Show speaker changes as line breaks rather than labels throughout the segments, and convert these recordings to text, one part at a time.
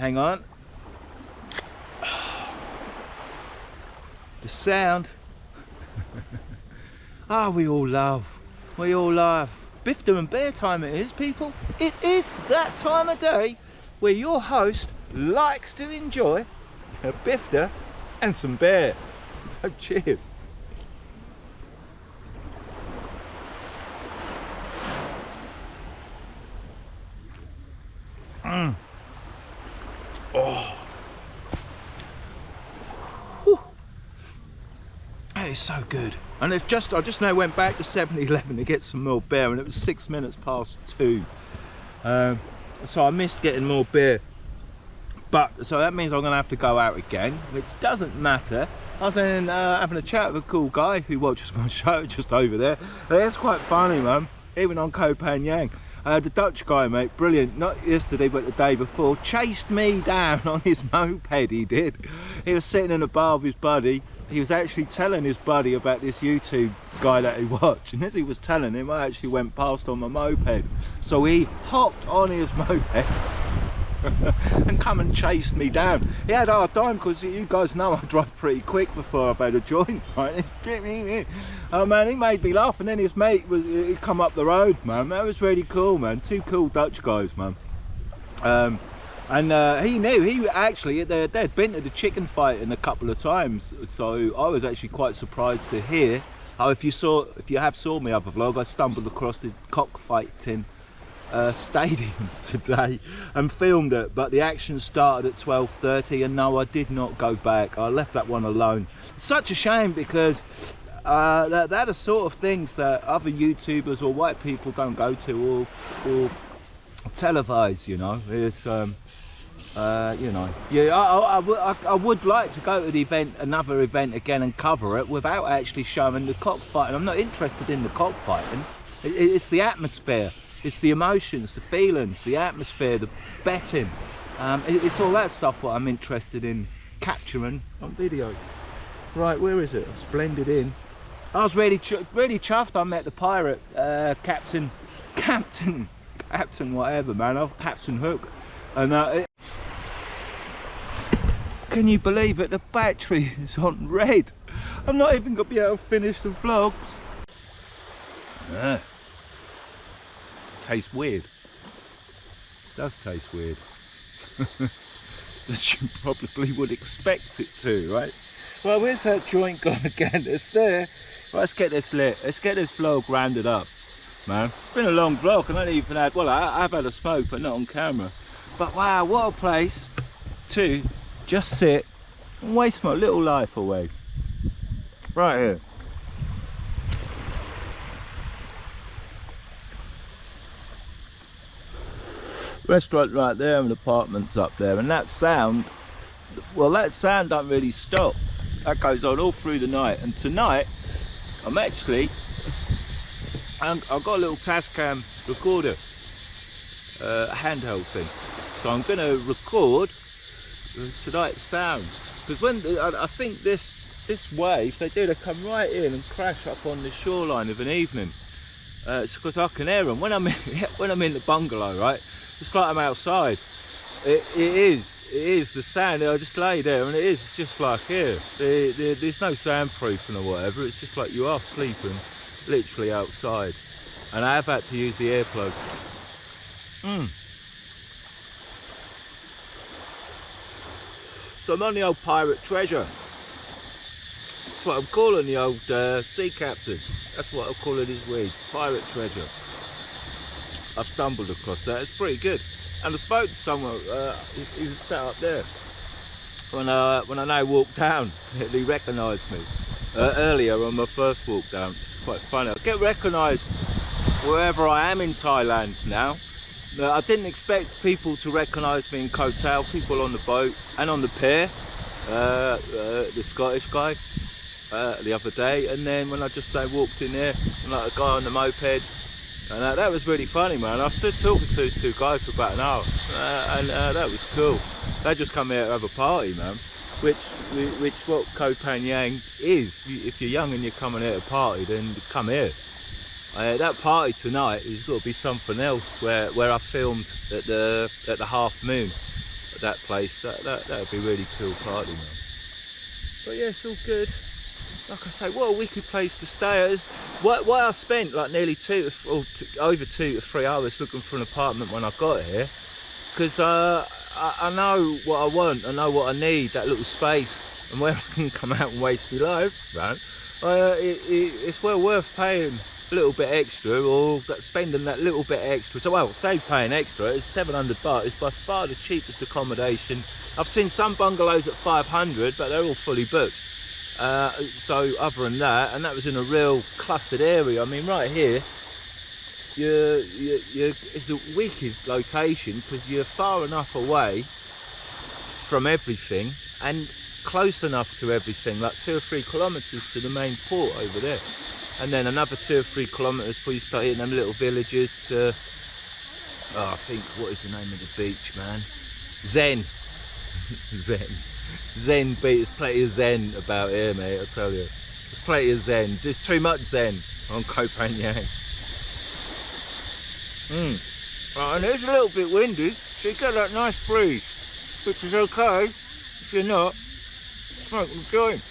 Hang on. The sound. We all love. We all love. Bifter and bear time it is, people. It is that time of day where your host likes to enjoy a bifter and some bear. So cheers. Oh. Whew. That is so good. And it's just, I just now went back to 7-Eleven to get some more beer, and it was 6 minutes past 2. So I missed getting more beer. But so that means I'm gonna have to go out again, which doesn't matter. I was in, having a chat with a cool guy who watches my show just over there. It's quite funny, man. Even on Koh Pha Ngan. The Dutch guy, mate, brilliant. Not yesterday, but the day before. Chased me down on his moped, he did. He was sitting in a bar with his buddy. He was actually telling his buddy about this YouTube guy that he watched. And as he was telling him, I actually went past on my moped. So he hopped on his moped and come and chased me down. He had a hard time because you guys know I drive pretty quick before I've had a joint, right? Oh man, he made me laugh, and then his mate he come up the road, man. That was really cool, man. Two cool Dutch guys, man. And he knew, he actually, they'd been to the chicken fighting a couple of times, so I was actually quite surprised to hear how, if you have saw my other vlog, I stumbled across the cockfighting stadium today and filmed it, but the action started at 12:30, and no, I did not go back. I left that one alone. Such a shame, because that are sort of things that other YouTubers or white people don't go to or televise, you know. It's you know, yeah, I would like to go to the event, another event again, and cover it without actually showing the cockfighting. I'm not interested in the cockfighting. It's the atmosphere. It's the emotions, the feelings, the atmosphere, the betting. It's all that stuff what I'm interested in capturing on video. Right, where is it? It's blended in. I was really chuffed. I met the pirate, Captain whatever, man. I'm Captain Hook. And can you believe it? The battery is on red. I'm not even going to be able to finish the vlogs. Tastes weird. It does taste weird. As you probably would expect it to, right? Well, where's that joint gone again? It's there. Right, let's get this lit. Let's get this vlog rounded up, man. It's been a long vlog, and I don't even had, well, I've had a smoke, but not on camera. But wow, what a place to just sit and waste my little life away. Right here. Restaurant right there, and apartments up there, and that sound, well, that sound don't really stop. That goes on all through the night. And tonight I've got a little Tascam recorder, a handheld thing, so I'm going to record tonight's sound, because when I think this wave, they come right in and crash up on the shoreline of an evening. It's because I can hear them when I'm in the bungalow, right? It's like I'm outside. It is the sound. I just lay there, and it's just like here. There's no soundproofing or whatever. It's just like you are sleeping literally outside. And I have had to use the earplugs. So I'm on the old pirate treasure. That's what I'm calling the old sea captain. That's what I'm calling his weed. Pirate treasure. I've stumbled across that. It's pretty good. And I spoke to someone, he was sat up there. When I now walked down, he recognised me. Earlier on my first walk down. It's quite funny. I get recognised wherever I am in Thailand now. I didn't expect people to recognise me in Koh Tao, people on the boat and on the pier. The Scottish guy the other day, and then when I just walked in there, like a guy on the moped. And that was really funny, man. I stood talking to those two guys for about an hour, and that was cool. They just come here to have a party, man. Which what Koh Pha Ngan is. If you're young and you're coming here to party, then come here. That party tonight has got to be something else. Where I filmed at the half moon, that place. That would be really cool party, man. But yeah, it's all good. Like I say, what a wicked place to stay. Why I spent like nearly over 2 to 3 hours looking for an apartment when I got here, because I know what I want, I know what I need, that little space, and where I can come out and waste my life, man. It's well worth paying a little bit extra, or spending that little bit extra. So, well, say paying extra, it's 700 baht. It's by far the cheapest accommodation. I've seen some bungalows at 500, but they're all fully booked. So other than that, and that was in a real clustered area. I mean, right here, it's a wicked location because you're far enough away from everything and close enough to everything, like 2 or 3 kilometers to the main port over there, and then another 2 or 3 kilometers before you start hitting them little villages to, I think, what is the name of the beach, man? Zen. Zen beach. There's plenty of zen about here, mate, I tell you. There's plenty of zen. There's too much zen on Koh Pha Ngan. Right, and it's a little bit windy, so you get that nice breeze, which is okay. If you're not, smoke and join.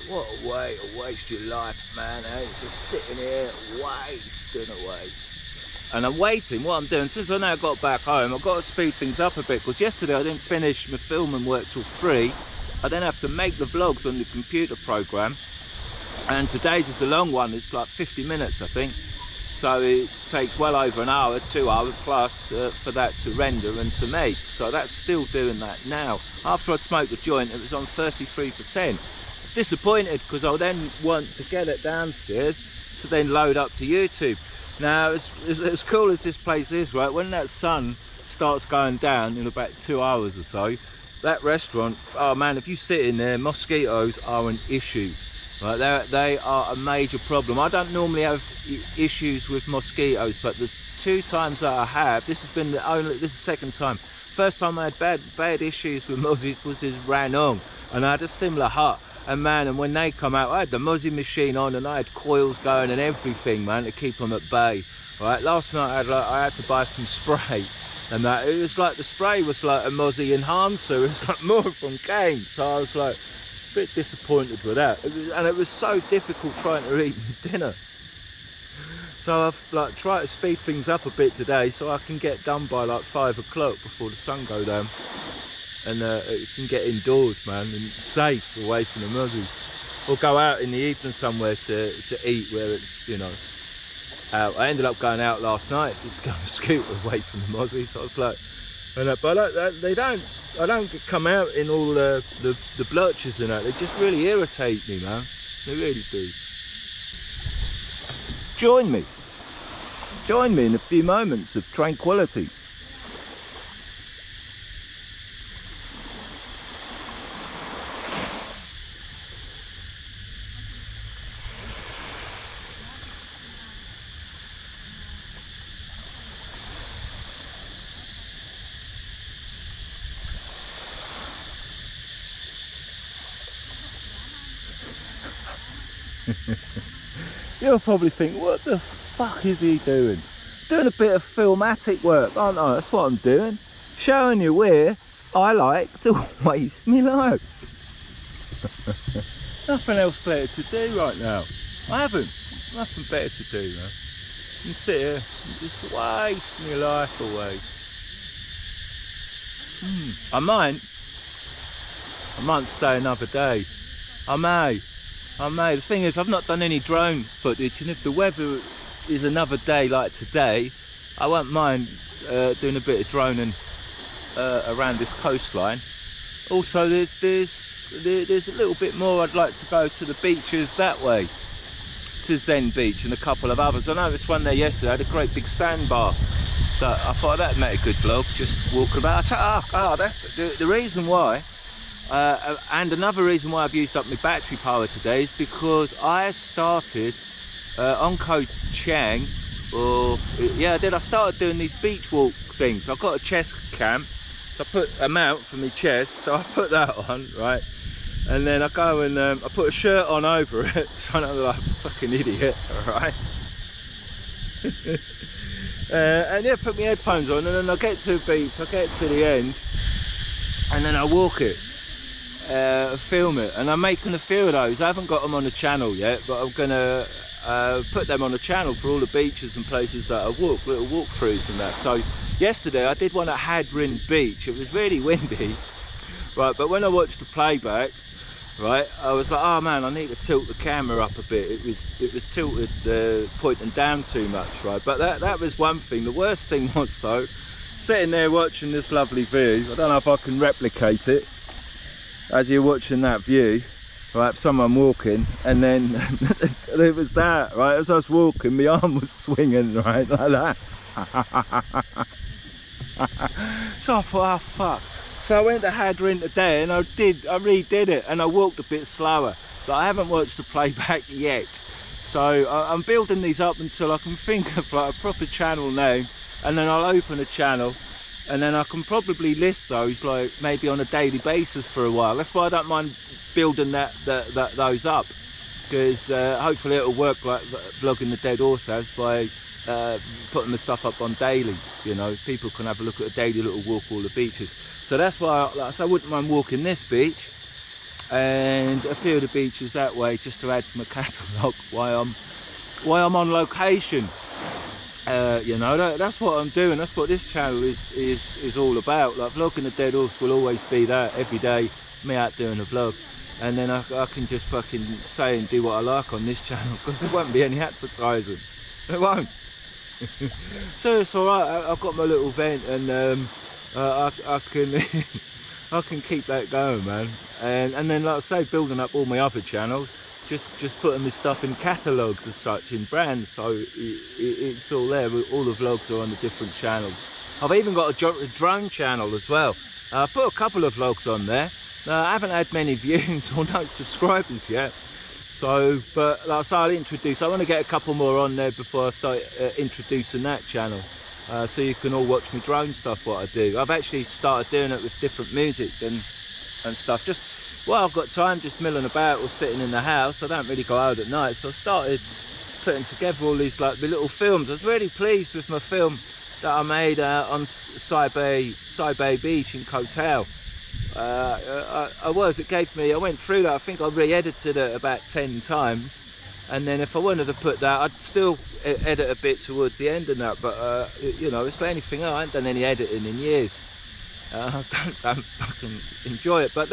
What a way to waste your life, man, eh? Just sitting here wasting away. And I'm waiting. What I'm doing, since I now got back home, I've got to speed things up a bit, because yesterday I didn't finish my filming work till 3. I then have to make the vlogs on the computer program, and today's is a long one. It's like 50 minutes, I think. So it takes well over an hour, 2 hours plus, for that to render and to make. So that's still doing that now. After I'd smoked the joint, it was on 33%. Disappointed, because I then want to get it downstairs to then load up to YouTube. Now, as cool as this place is, right, when that sun starts going down in about 2 hours or so, that restaurant, oh man, if you sit in there, mosquitoes are an issue. Right, they are a major problem. I don't normally have issues with mosquitoes, but the 2 times that I have, this is the second time. First time I had bad issues with mozzies was in Ranong, and I had a similar hut. And man, and when they come out, I had the mozzie machine on, and I had coils going and everything, man, to keep them at bay. Right, last night I had to buy some spray, and that it was like the spray was like a mozzie enhancer. It was like more from Kane, so I was like a bit disappointed with that. And it was so difficult trying to eat dinner. So I've like tried to speed things up a bit today, so I can get done by like 5 o'clock before the sun goes down. And you can get indoors, man, and safe away from the mozzies, or go out in the evening somewhere to eat where it's, you know, out. I ended up going out last night to go on a scooter away from the mozzies. I was like, I don't come out in all the blotches and that. They just really irritate me, man. They really do. Join me in a few moments of tranquility. You'll probably think, what the fuck is he doing? Doing a bit of filmatic work, aren't I? That's what I'm doing. Showing you where I like to waste my life. Nothing else better to do right now. I haven't. Nothing better to do, man. You can sit here and just waste my life away. I might stay another day. I may. The thing is, I've not done any drone footage, and if the weather is another day like today, I won't mind doing a bit of droning around this coastline. Also, there's a little bit more. I'd like to go to the beaches that way, to Zen Beach and a couple of others. I noticed one there yesterday, had a great big sandbar. So I thought that made a good vlog, just walking about. That's the reason why. And another reason why I've used up my battery power today is because I started on Koh Chang, I started doing these beach walk things. I've got a chest cam, so I put a mount for my chest, so I put that on, right? and then I go and I put a shirt on over it, so I don't look like a fucking idiot, alright? And yeah, put my headphones on, and then I get to the beach, I get to the end, and then I walk it, film it, and I'm making a few of those. I haven't got them on the channel yet, but I'm gonna put them on the channel for all the beaches and places that I walk, little walkthroughs and that. So yesterday I did one at Hadrin Beach. It was really windy, right, but when I watched the playback, right, I was like, oh man, I need to tilt the camera up a bit. It was tilted, pointing down too much, right? But that was one thing. The worst thing was though, sitting there watching this lovely view. I don't know if I can replicate it as you're watching that view, right? Someone walking, and then it was that, right? As I was walking, my arm was swinging, right, like that. So I thought, oh fuck. So I went to Hadrin today, and I redid it, and I walked a bit slower. But I haven't watched the playback yet. So I'm building these up until I can think of like a proper channel name, and then I'll open a channel, and then I can probably list those like maybe on a daily basis for a while. That's why I don't mind building those up, because hopefully it'll work like Vlogging the Dead Horse has, by putting the stuff up on daily. You know, people can have a look at a daily little walk all the beaches. So that's why I wouldn't mind walking this beach and a few of the beaches that way, just to add to my catalogue while I'm on location. You know, that's what I'm doing. That's what this channel is all about. Like, Vlogging the Dead Horse will always be that, every day, me out doing a vlog. And then I can just fucking say and do what I like on this channel, because there won't be any advertising. There won't. So it's alright, I've got my little vent, and I can I can keep that going, man. And then, like I say, building up all my other channels, just putting my stuff in catalogues as such, in brands, so it's all there. All the vlogs are on the different channels. I've even got a drone channel as well. I put a couple of vlogs on there. I haven't had many views or no subscribers yet. So, but like I say, I want to get a couple more on there before I start introducing that channel. So you can all watch me drone stuff, what I do. I've actually started doing it with different music and stuff. Just while I've got time, just milling about or sitting in the house. I don't really go out at night, so I started putting together all these like little films. I was really pleased with my film that I made on Sai Bay Beach in Koh Tao. I went through that. I think I re-edited it about 10 times, and then if I wanted to put that, I'd still edit a bit towards the end and that, but you know, it's the only thing. I haven't done any editing in years. I don't fucking enjoy it, but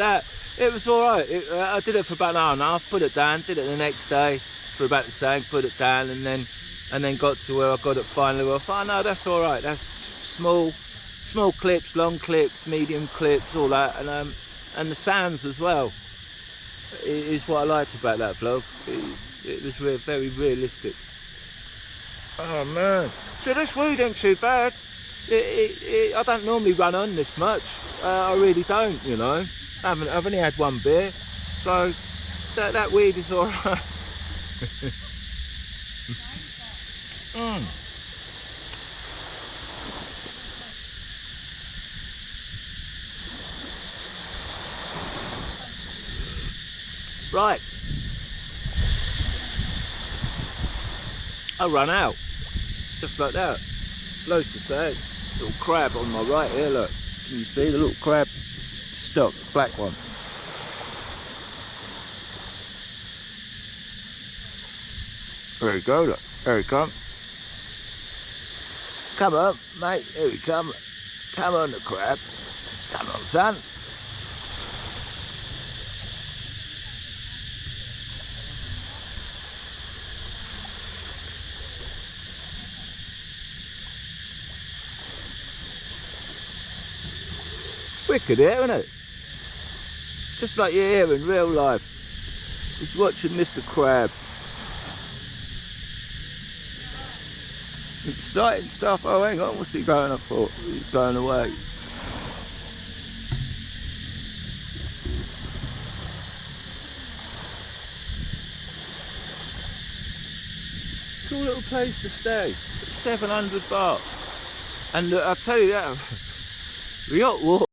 it was alright. I did it for about an hour and a half, put it down, did it the next day for about the same, put it down, and then got to where I got it finally. Well, I thought, oh, no, that's alright. That's small clips, long clips, medium clips, all that, and the sounds as well is what I liked about that vlog. It was very realistic. Oh man, so this weed ain't too bad. I don't normally run on this much. I really don't, you know. I've only had one beer, so that weed is alright. Right, I run out, just like that. Loads to say. Little crab on my right here, look. Can you see the little crab? Stock, black one. There we go, look. There we come. Come on, mate. Here we come. Come on, the crab. Come on, son. Wicked here, isn't it? Just like you're here in real life. Just watching Mr. Crab. Exciting stuff. Oh, hang on, what's he going up for? He's going away. Cool little place to stay. 700 baht. And I'll tell you that, the hot water